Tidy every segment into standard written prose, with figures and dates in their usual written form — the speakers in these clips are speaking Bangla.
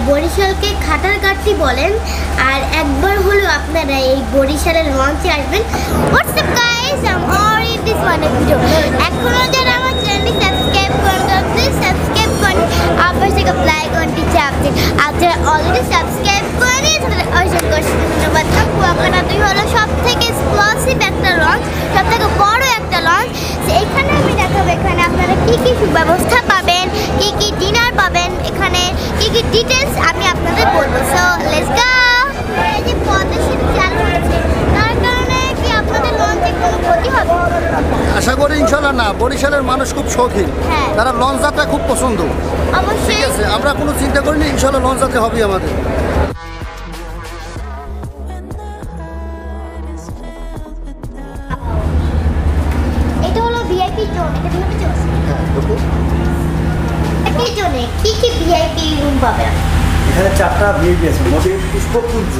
বরিশালকে খাটার ঘাটতি বলেন আর একবার হলেও আপনারা এই বরিশালের লঞ্চে আসবেন। WhatsApp guys, I am already this one video. এখনো যারা আমার চ্যানেলটি সাবস্ক্রাইব করেন প্লিজ সাবস্ক্রাইব করুন, আপনার থেকে লাইক ঘন্টি চাপতে। আপনারা অলরেডি সাবস্ক্রাইব করে নিয়েছেন, অসংখ্য ধন্যবাদ। কুয়াকাটা দুই হলো সব থেকে এক্সক্লুসিভ একটা লঞ্চ, সব থেকে বড় একটা লঞ্চ। এখানে আমি দেখাবো এখানে আপনারা কী কী সুব্যবস্থা পাবেন, কী কী ডিনার পাবেন, এখানে কী কী ডিটেলস আমি আপনাদের বলবো। So let's go. এই যে পদ্মা সেতু চালু হয়েছে, তার কারণে কি আপনাদের লঞ্চে কোনো ক্ষতি হবে? আশা করি ইনশাল্লাহ না। বরিশালের মানুষ খুব শৌখিন, হ্যাঁ। তারা লঞ্চ যাত্রা খুব পছন্দ। অবশ্যই ঠিক আছে, আমরা কোনো চিন্তা করিনি, ইনশাল্লাহ লঞ্চ যাত্রা হবে আমাদের। এটা হলো ভিআইপি জোন, এটা ভিআইপি জোন। ভিআইপি জোনে কি কি ভিআইপি রুম পাবেন? এখানে 4টা ভিআইপি আছে, মোটে পুষ্পপুঞ্জ।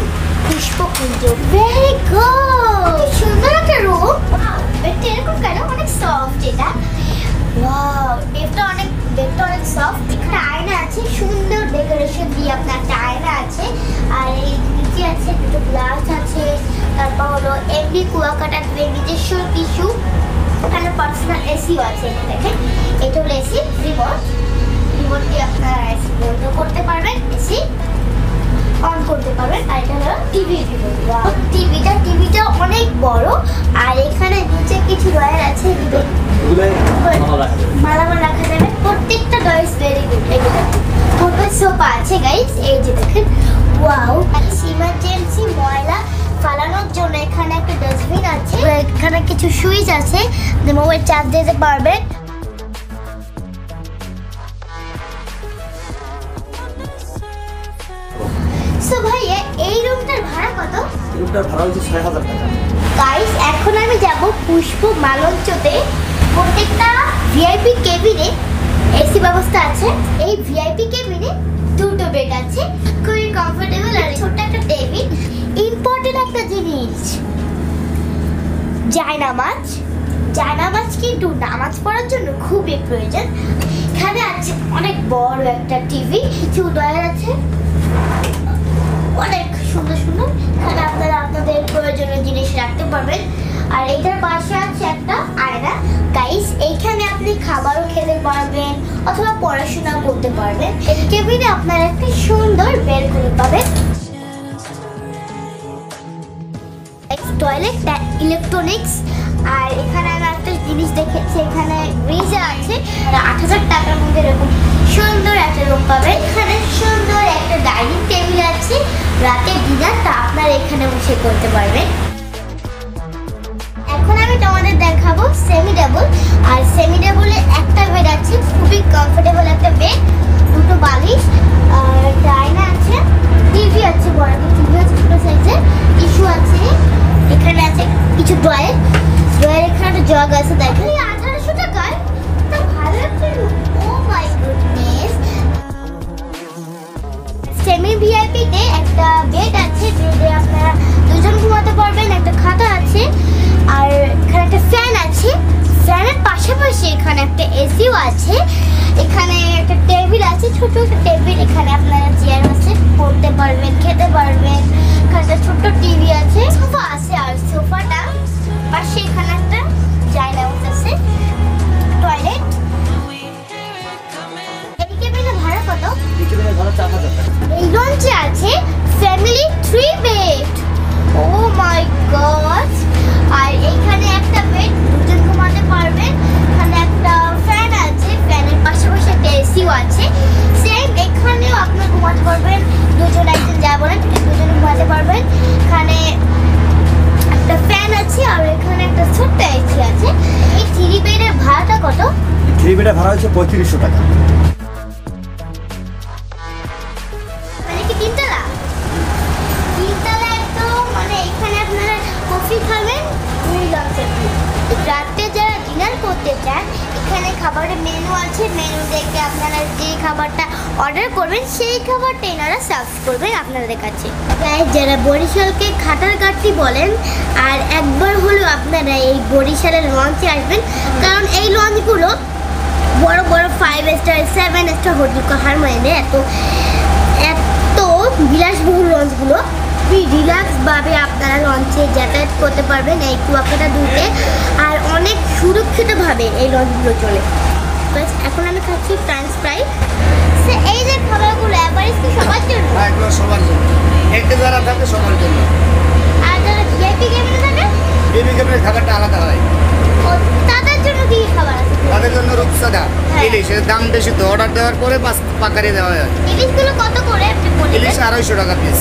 পুষ্পপুঞ্জ, ভেরি গুড, সুন্দর একটা রুম। বেডটা এরকম কেন? অনেক সফট এটা। ওয়াও, বেডটা অনেক সফট। এখানে আয়না আছে, সুন্দর ডেকোরেশন দিয়ে আপনার একটা আয়না আছে। আর এই নিচে আছে দুটো গ্লাস আছে। তারপর হলো এমনি কুয়াকাটার নিজস্ব কিছু এখানে পার্সোনাল এসিও আছে। দেখেন, এটা হলো এসি রিমোট দিয়ে আপনারা এসি বন্ধ করতে পারবেন, এসি অন করতে পারবেন। আর এটা হলো টিভি রিমোট। টিভিটা অনেক বড়। আর এখানে নিচে কিছু ডয়ার আছে, মালামাল রাখা যাবে। প্রত্যেকটা ডয়ার ইজ ভেরি গুড। এটা ফটো সোফা আছে গাইস, এই যে দেখেন। ওয়াও, ইমার্জেন্সি ময়লা ফালানোর জন্য এখানে একটা ডাস্টবিন আছে। এখানে কিছু সুইচ আছে, মোবাইল চার্জ দিতে পারবেন। সো ভাইয়া, এই রুমটার ভাড়া কত? রুমটার ভাড়া হচ্ছে ৬,০০০ টাকা। গাইস, এখন আমি যাব পুষ্প মালঞ্চতে। প্রত্যেকটা ভিআইপি কেবিনে এসি ব্যবস্থা আছে। এই ভিআইপি কেবিনে দুটো বেড আছে, খুবই কমফোর্টেবল। আর ছোট্ট একটা টেবিল। ইম্পর্টেন্ট একটা জিনিস, জায়নামাজ কিন্তু নামাজ পড়ার জন্য খুবই প্রয়োজন। এখানে আছে অনেক বড় একটা টিভি, কিছু ডয়ার আছে, অনেক সুন্দর সুন্দর। এখানে আপনারা আপনাদের প্রয়োজনীয় জিনিস রাখতে পারবেন। আর এটার পাশে আছে একটা আয়না। গাইস, এইখানে আপনি খাবারও খেতে পারবেন অথবা পড়াশোনা করতে পারবেন। এই কেবিনে আপনারা একটা সুন্দর বেলকনি পাবেন। Toilet, electronics. আর এখানে আমি একটা জিনিস দেখেছি, এখানে ফ্রিজ আছে। ৮,০০০ টাকার মধ্যে এরকম সুন্দর একটা রুম পাবেন। এখানে সুন্দর একটা ডাইনিং টেবিল আছে। রাতে ডিনারটা আপনারা এখানে বসে করতে পারবেন। এখন আমি তোমাদের দেখাবো সেমি ডাবল। আর সেমি ডাবলে একটা বেড আছে, খুবই কমফোর্টেবল একটা বেড, দুটো বালিশ, আর একটা আয়না আছে, টিভি আছে, বড় টিভি আছে, ছোট সাইজের টিস্যু আছে। এখানে আছে কিছু ড্রয়ার, এখানে জগ আছে। দেখেন ১৮০০ টাকায় তা ভালো একটা room. Oh my goodness. Semi ভিআইপিতে একটা বেড আছে, বেডে আপনারা দুজন ঘুমাতে পারবেন, একটা খাতা আছে। আর এখানে একটা ফ্যান আছে, ফ্যানের পাশাপাশি এখানে একটা এসিও আছে। এখানে একটা টেবিল আছে, ছোট একটা টেবিল। এখানে আপনারা চেয়ার আছে, পড়তে পারবেন, খেতে পারবেন। এখানে একটা ছোট্ট টিভি আছে, সোফা আছে। আর সোফাটা পাশে এখানে একটা জায়নামাজ আছে, টয়লেট। এই কেবিনের ভাড়া কত? এই কেবিনের ভাড়া ৪,০০০ টাকা। এই লঞ্চে আছে ফ্যামিলি 3 বেড। ও মাই গড। আর এইখানে একটা বেড, দুজন ঘুমাতে পারবেন। এখানে একটা ফ্যান আছে, ফ্যানের পাশাপাশি একটা এসিও আছে। সেম এখানেও আপনারা ঘুমাতে পারবেন, দুজন একজন যা বলেন দুজন ঘুমাতে পারবেন। এখানে একটা ফ্যান আছে আর এখানে একটা ছোট্ট এসি আছে। এই 3 বেডের ভাড়াটা কত? 3 বেডের ভাড়া হচ্ছে ৩৫০০ টাকা। মানে কি তিনতলা? তিনতলা একদম, মানে এখানে আপনারা কফি খাবেন, রাতে যারা ডিনার করতে চান এখানে খাবারের মেনু আছে। মেনু দেখে আপনারা যে খাবারটা অর্ডার করবেন সেই খাবারটা এনারা সার্ভ করবেন আপনাদের কাছে। যারা বরিশালকে খাটার ঘাটতি বলেন আর একবার হলেও আপনারা এই বরিশালের লঞ্চে আসবেন, কারণ এই লঞ্চগুলো বড় বড় 5 স্টার 7 স্টার হোটেল হার মানে এত বিলাসবহুল লঞ্চগুলো খুবই রিল্যাক্সভাবে আপনারা লঞ্চে যাতায়াত করতে পারবেন এই কুয়াকাটা দ্বীপে। আর অনেক সুরক্ষিতভাবে এই লঞ্চগুলো চলে। বাস এখন আমি খাচ্ছি ফ্রেঞ্চ ফ্রাই। এই যে খাবারগুলো অ্যাভারেজ কি সবার জন্য? এগুলো সবার জন্য, একটু যারা থাকে সবার জন্য। আর যারা ভিআইপি কেবিনে থাকে বেবি ক্যাবের খাবারটা আলাদা হয়। তাদের জন্য কি খাবার আছে? তাদের জন্য রূপসাদা হ্যাঁ। ইলিশের দাম বেশি, তো অর্ডার দেওয়ার পরে পাকারি দেওয়া হয়। ইলিশগুলো কত করে আপনি বলে ইলিশ 250 টাকা পিস,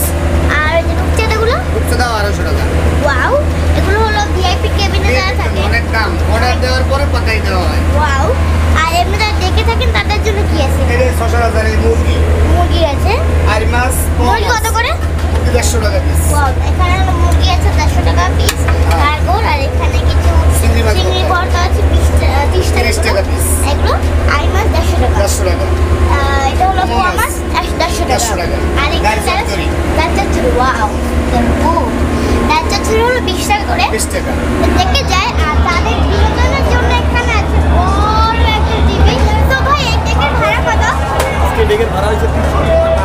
আর যে রূপচাঁদাগুলো? রূপসাদাও 250 টাকা। ওয়াও, এগুলো হলো ভিআইপি কেবিনে যারা থাকে। অনেক দাম, অর্ডার দেওয়ার পরে পাকারি দেওয়া হয়। ওয়াও, আর এমনি যারা দেখে থাকেন তাদের জন্য কি আছে? এই যে 6,000 এই মুরগি, মুরগি আছে। আর মাছ, মুরগি কত করে? 150 টাকা পিস। ওয়াও, এখানে হলো মুরগি আছে 400 টাকা পিস কার্গোর, আর এখানে কিছু চিংড়ি মাছ চিংড়ি ভর্তা আছে 30 টাকা piece। এগুলো আর মাছ 150 টাকা। 400 টাকা। এটা হলো পোয়া মাছ 150 টাকা। 150 টাকা। আর ডাল এখানে চচ্চড়ি। ডাল চচ্চড়ি, ওয়াও গুড। ডাল চচ্চড়ি হলো 20 টাকা করে 20 টাকা। দেখে যায়। আর তাদের বিনোদনের জন্য এখানে আছে বড় একটা টিভি। তো ভাই এই টিকিট ভাড়া কত? আজকে ডেকের ভাড়া হয়েছে 300 টাকা।